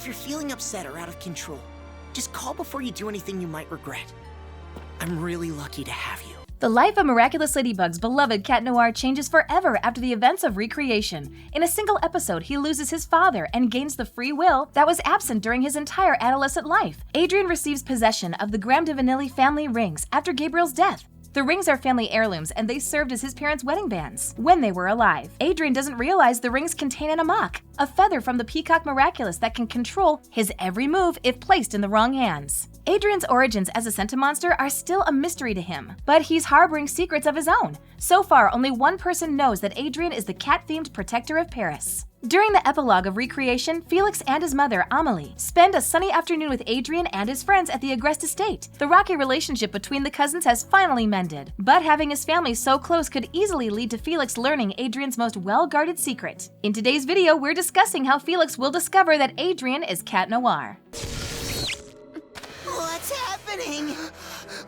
you're feeling upset or out of control, just call before you do anything you might regret. I'm really lucky to have you. The life of Miraculous Ladybug's beloved Cat Noir changes forever after the events of recreation. In a single episode, he loses his father and gains the free will that was absent during his entire adolescent life. Adrien receives possession of the Graham de Vanily family rings after Gabriel's death. The rings are family heirlooms, and they served as his parents' wedding bands when they were alive. Adrien doesn't realize the rings contain an Amok, a feather from the Peacock Miraculous that can control his every move if placed in the wrong hands. Adrien's origins as a Sentimonster are still a mystery to him, but he's harboring secrets of his own. So far, only one person knows that Adrien is the cat-themed protector of Paris. During the epilogue of recreation, Felix and his mother, Amelie, spend a sunny afternoon with Adrien and his friends at the Agreste Estate. The rocky relationship between the cousins has finally mended, but having his family so close could easily lead to Felix learning Adrien's most well-guarded secret. In today's video, we're discussing how Felix will discover that Adrien is Cat Noir. What's happening?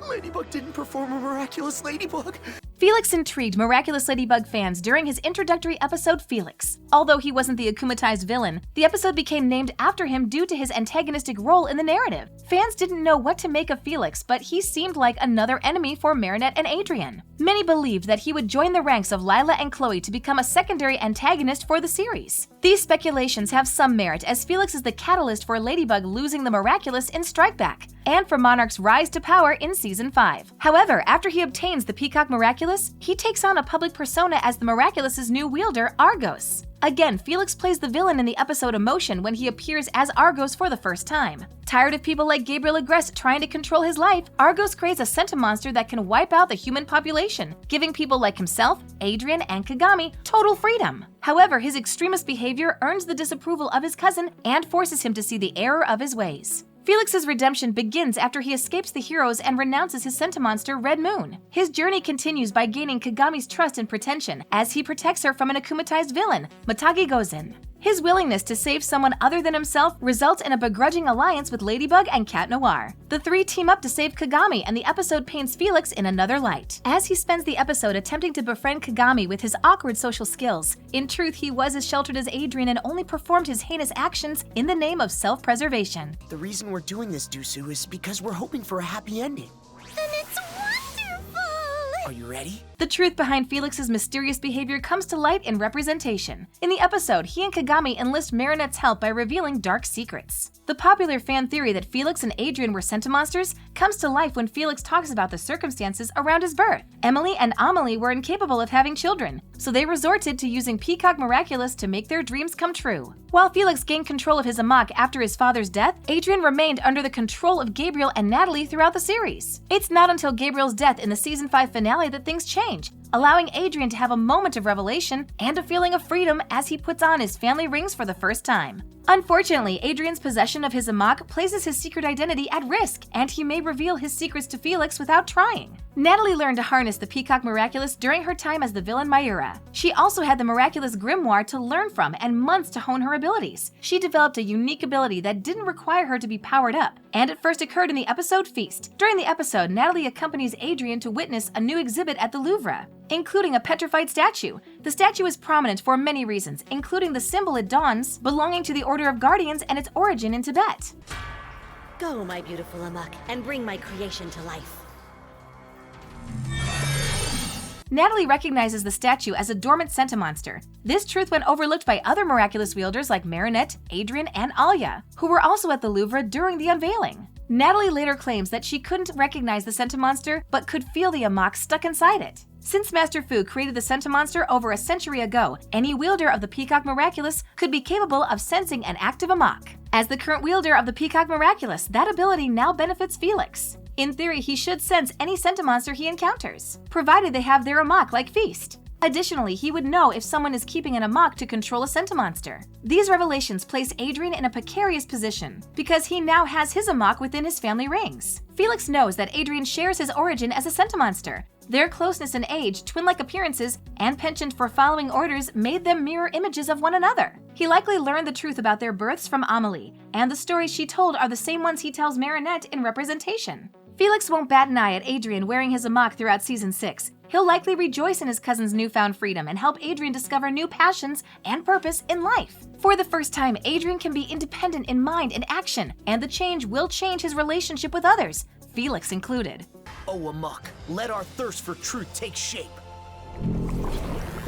Ladybug didn't perform a Miraculous Ladybug. Felix intrigued Miraculous Ladybug fans during his introductory episode Felix. Although he wasn't the akumatized villain, the episode became named after him due to his antagonistic role in the narrative. Fans didn't know what to make of Felix, but he seemed like another enemy for Marinette and Adrien. Many believed that he would join the ranks of Lila and Chloe to become a secondary antagonist for the series. These speculations have some merit, as Felix is the catalyst for Ladybug losing the Miraculous in Strike Back, and for Monarch's rise to power in Season 5. However, after he obtains the Peacock Miraculous, he takes on a public persona as the Miraculous's new wielder, Argos. Again, Felix plays the villain in the episode Emotion when he appears as Argos for the first time. Tired of people like Gabriel Agreste trying to control his life, Argos creates a Sentimonster that can wipe out the human population, giving people like himself, Adrien, and Kagami total freedom. However, his extremist behavior earns the disapproval of his cousin and forces him to see the error of his ways. Felix's redemption begins after he escapes the heroes and renounces his Sentimonster, Red Moon. His journey continues by gaining Kagami's trust and pretension as he protects her from an akumatized villain, Matagi Gozen. His willingness to save someone other than himself results in a begrudging alliance with Ladybug and Cat Noir. The three team up to save Kagami, and the episode paints Felix in another light, as he spends the episode attempting to befriend Kagami with his awkward social skills. In truth, he was as sheltered as Adrien and only performed his heinous actions in the name of self-preservation. The reason we're doing this, Dusu, is because we're hoping for a happy ending. And it's wonderful! Are you ready? The truth behind Felix's mysterious behavior comes to light in representation. In the episode, he and Kagami enlist Marinette's help by revealing dark secrets. The popular fan theory that Felix and Adrien were Sentimonsters comes to life when Felix talks about the circumstances around his birth. Emily and Amelie were incapable of having children, so they resorted to using Peacock Miraculous to make their dreams come true. While Felix gained control of his Amok after his father's death, Adrien remained under the control of Gabriel and Natalie throughout the series. It's not until Gabriel's death in the Season 5 finale that things change, allowing Adrien to have a moment of revelation and a feeling of freedom as he puts on his family rings for the first time. Unfortunately, Adrien's possession of his Amok places his secret identity at risk, and he may reveal his secrets to Felix without trying. Natalie learned to harness the Peacock Miraculous during her time as the villain Mayura. She also had the Miraculous Grimoire to learn from and months to hone her abilities. She developed a unique ability that didn't require her to be powered up, and it first occurred in the episode Feast. During the episode, Natalie accompanies Adrien to witness a new exhibit at the Louvre, including a petrified statue. The statue is prominent for many reasons, including the symbol it dons, belonging to the Order of Guardians, and its origin in Tibet. Go, my beautiful Amok, and bring my creation to life. Natalie recognizes the statue as a dormant Sentimonster. This truth went overlooked by other miraculous wielders like Marinette, Adrien, and Alia, who were also at the Louvre during the unveiling. Natalie later claims that she couldn't recognize the Sentimonster, but could feel the Amok stuck inside it. Since Master Fu created the Sentimonster over a century ago, any wielder of the Peacock Miraculous could be capable of sensing an active Amok. As the current wielder of the Peacock Miraculous, that ability now benefits Felix. In theory, he should sense any Sentimonster he encounters, provided they have their Amok like Feast. Additionally, he would know if someone is keeping an Amok to control a Sentimonster. These revelations place Adrien in a precarious position, because he now has his Amok within his family rings. Felix knows that Adrien shares his origin as a Sentimonster. Their closeness in age, twin-like appearances, and penchant for following orders made them mirror images of one another. He likely learned the truth about their births from Amelie, and the stories she told are the same ones he tells Marinette in representation. Felix won't bat an eye at Adrien wearing his Amok throughout Season 6. He'll likely rejoice in his cousin's newfound freedom and help Adrien discover new passions and purpose in life. For the first time, Adrien can be independent in mind and action, and the change will change his relationship with others, Felix included. Oh, Amok, let our thirst for truth take shape.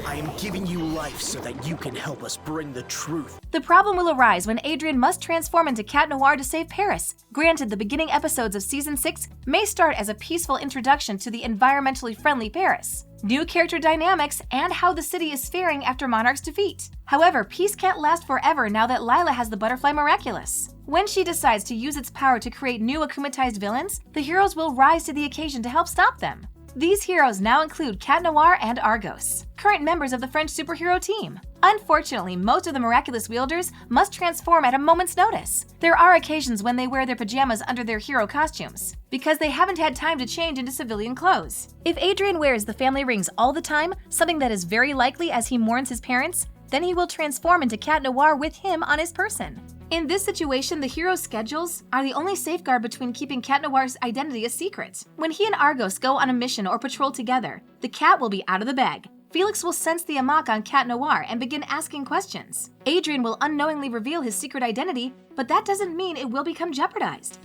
I am giving you life so that you can help us bring the truth. The problem will arise when Adrien must transform into Cat Noir to save Paris. Granted, the beginning episodes of Season 6 may start as a peaceful introduction to the environmentally friendly Paris, new character dynamics, and how the city is faring after Monarch's defeat. However, peace can't last forever now that Lila has the Butterfly Miraculous. When she decides to use its power to create new akumatized villains, the heroes will rise to the occasion to help stop them. These heroes now include Cat Noir and Argos, current members of the French superhero team. Unfortunately, most of the miraculous wielders must transform at a moment's notice. There are occasions when they wear their pajamas under their hero costumes, because they haven't had time to change into civilian clothes. If Adrien wears the family rings all the time, something that is very likely as he mourns his parents, then he will transform into Cat Noir with him on his person. In this situation, the hero's schedules are the only safeguard between keeping Cat Noir's identity a secret. When he and Argos go on a mission or patrol together, the cat will be out of the bag. Felix will sense the Amok on Cat Noir and begin asking questions. Adrien will unknowingly reveal his secret identity, but that doesn't mean it will become jeopardized.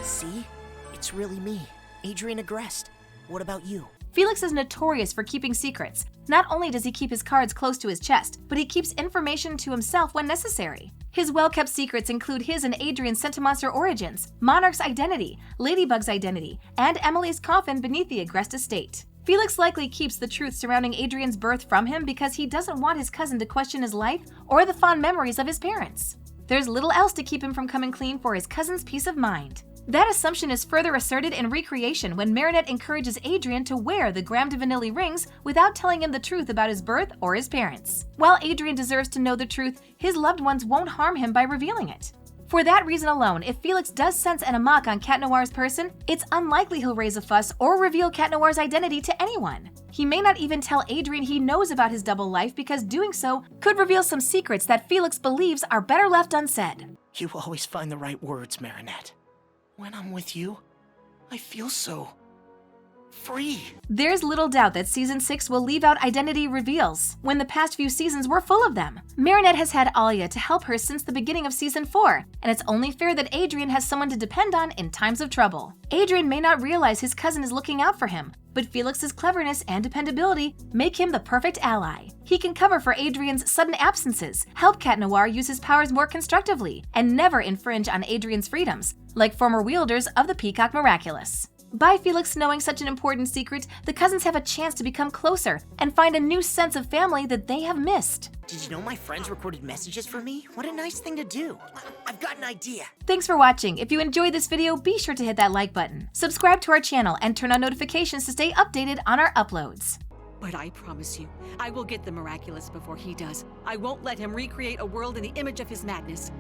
See? It's really me, Adrien Agreste. What about you? Felix is notorious for keeping secrets. Not only does he keep his cards close to his chest, but he keeps information to himself when necessary. His well-kept secrets include his and Adrien's Sentimonster origins, Monarch's identity, Ladybug's identity, and Amelie's coffin beneath the Agreste Estate. Felix likely keeps the truth surrounding Adrien's birth from him because he doesn't want his cousin to question his life or the fond memories of his parents. There's little else to keep him from coming clean for his cousin's peace of mind. That assumption is further asserted in Recreation when Marinette encourages Adrien to wear the Graham de Vanily rings without telling him the truth about his birth or his parents. While Adrien deserves to know the truth, his loved ones won't harm him by revealing it. For that reason alone, if Felix does sense an Amok on Cat Noir's person, it's unlikely he'll raise a fuss or reveal Cat Noir's identity to anyone. He may not even tell Adrien he knows about his double life because doing so could reveal some secrets that Felix believes are better left unsaid. You always find the right words, Marinette. When I'm with you, I feel so free. There's little doubt that Season 6 will leave out identity reveals, when the past few seasons were full of them. Marinette has had Alia to help her since the beginning of Season 4, and it's only fair that Adrien has someone to depend on in times of trouble. Adrien may not realize his cousin is looking out for him, but Felix's cleverness and dependability make him the perfect ally. He can cover for Adrien's sudden absences, help Cat Noir use his powers more constructively, and never infringe on Adrien's freedoms, like former wielders of the Peacock Miraculous. By Felix knowing such an important secret, the cousins have a chance to become closer and find a new sense of family that they have missed. Did you know my friends recorded messages for me? What a nice thing to do. I've got an idea. Thanks for watching. If you enjoyed this video, be sure to hit that like button. Subscribe to our channel and turn on notifications to stay updated on our uploads. But I promise you, I will get the Miraculous before he does. I won't let him recreate a world in the image of his madness.